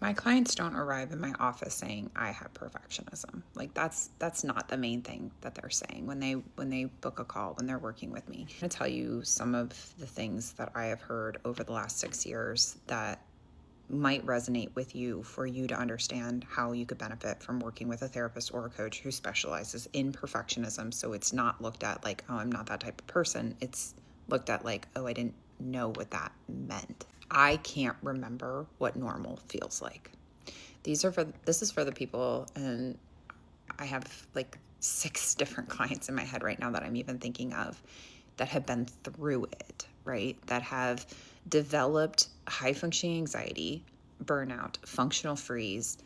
My clients don't arrive in my office saying I have perfectionism. Like that's not the main thing that they're saying when they book a call, when they're working with me. I'm going to tell you some of the things that I have heard over the last 6 years that might resonate with you for you to understand how you could benefit from working with a therapist or a coach who specializes in perfectionism. So it's not looked at like, oh, I'm not that type of person. It's looked at like, oh, I didn't know what that meant. I can't remember what normal feels like. This is for the people, and I have like 6 different clients in my head right now that I'm even thinking of that have been through it, right? That have developed high functioning anxiety, burnout, functional freeze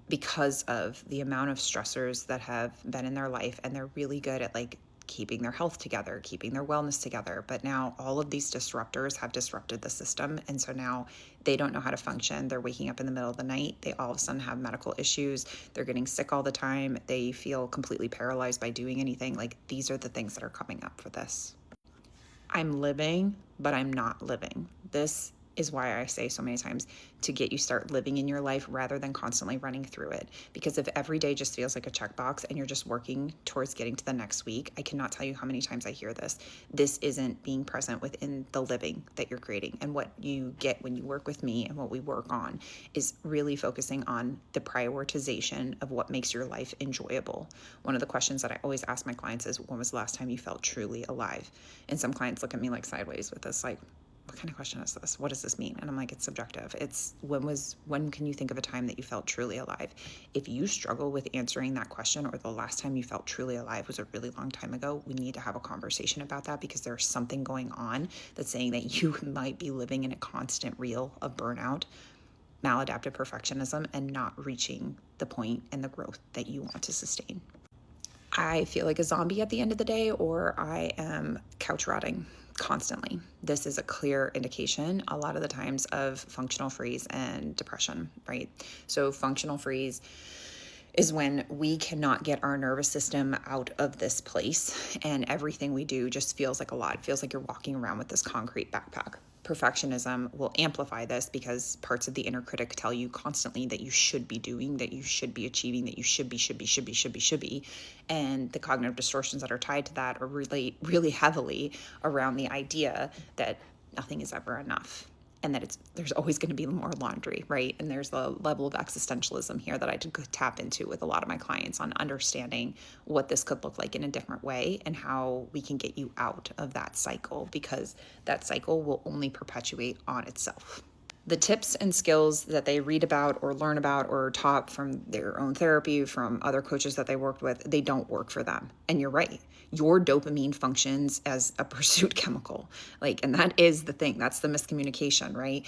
because of the amount of stressors that have been in their life, and they're really good at like keeping their health together, keeping their wellness together. But now all of these disruptors have disrupted the system. And so now they don't know how to function. They're waking up in the middle of the night. They all of a sudden have medical issues. They're getting sick all the time. They feel completely paralyzed by doing anything. Like, these are the things that are coming up for this. I'm living, but I'm not living. This is why I say so many times to get you start living in your life rather than constantly running through it. Because if every day just feels like a checkbox and you're just working towards getting to the next week, I cannot tell you how many times I hear this. This isn't being present within the living that you're creating. And what you get when you work with me and what we work on is really focusing on the prioritization of what makes your life enjoyable. One of the questions that I always ask my clients is, when was the last time you felt truly alive? And some clients look at me like sideways with this, like, what kind of question is this? What does this mean? And I'm like, it's subjective. It's when can you think of a time that you felt truly alive? If you struggle with answering that question, or the last time you felt truly alive was a really long time ago, we need to have a conversation about that, because there's something going on that's saying that you might be living in a constant reel of burnout, maladaptive perfectionism, and not reaching the point and the growth that you want to sustain. I feel like a zombie at the end of the day, or I am couch rotting constantly. This is a clear indication a lot of the times of functional freeze and depression, right? So functional freeze is when we cannot get our nervous system out of this place, and everything we do just feels like a lot. It feels like you're walking around with this concrete backpack. Perfectionism will amplify this because parts of the inner critic tell you constantly that you should be doing, that you should be achieving, that you should be. And the cognitive distortions that are tied to that are really, really heavily around the idea that nothing is ever enough, and that there's always going to be more laundry, right? And there's the level of existentialism here that I could tap into with a lot of my clients on understanding what this could look like in a different way and how we can get you out of that cycle, because that cycle will only perpetuate on itself. The tips and skills that they read about or learn about or are taught from their own therapy, from other coaches that they worked with, they don't work for them. And you're right. Your dopamine functions as a pursuit chemical. And that is the thing. That's the miscommunication, right?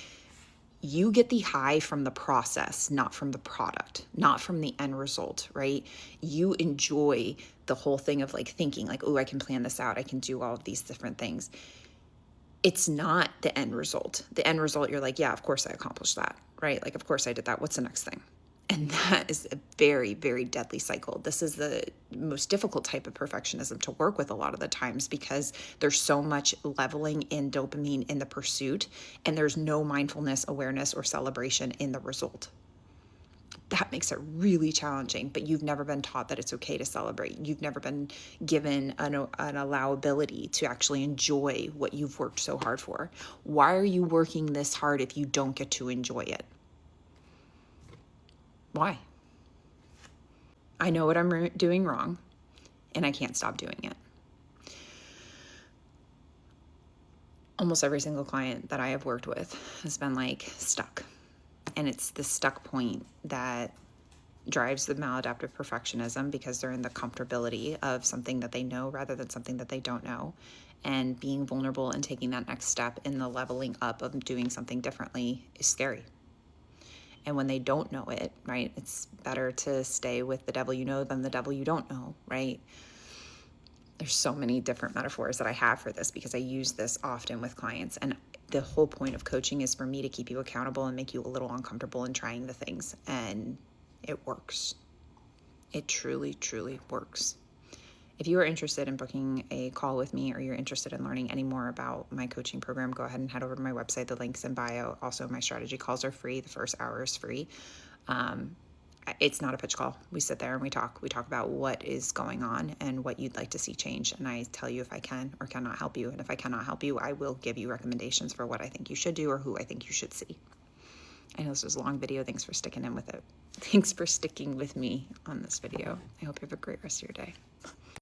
You get the high from the process, not from the product, not from the end result, right? You enjoy the whole thing of thinking oh, I can plan this out. I can do all of these different things. It's not the end result. The end result, you're like, yeah, of course I accomplished that, right? Of course I did that. What's the next thing? And that is a very, very deadly cycle. This is the most difficult type of perfectionism to work with a lot of the times, because there's so much leveling in dopamine in the pursuit, and there's no mindfulness, awareness, or celebration in the result. That makes it really challenging, but you've never been taught that it's okay to celebrate. You've never been given an allowability to actually enjoy what you've worked so hard for. Why are you working this hard if you don't get to enjoy it? Why? I know what I'm doing wrong, and I can't stop doing it. Almost every single client that I have worked with has been stuck. And it's the stuck point that drives the maladaptive perfectionism, because they're in the comfortability of something that they know rather than something that they don't know. And being vulnerable and taking that next step in the leveling up of doing something differently is scary. And when they don't know it, right, it's better to stay with the devil you know than the devil you don't know, right? There's so many different metaphors that I have for this, because I use this often with clients. And the whole point of coaching is for me to keep you accountable and make you a little uncomfortable in trying the things. And it works. It truly, truly works. If you are interested in booking a call with me, or you're interested in learning any more about my coaching program, go ahead and head over to my website. The link's in bio. Also, my strategy calls are free. The first hour is free. It's not a pitch call. We sit there and we talk. We talk about what is going on and what you'd like to see change. And I tell you if I can or cannot help you. And if I cannot help you, I will give you recommendations for what I think you should do or who I think you should see. I know this was a long video. Thanks for sticking in with it. Thanks for sticking with me on this video. I hope you have a great rest of your day.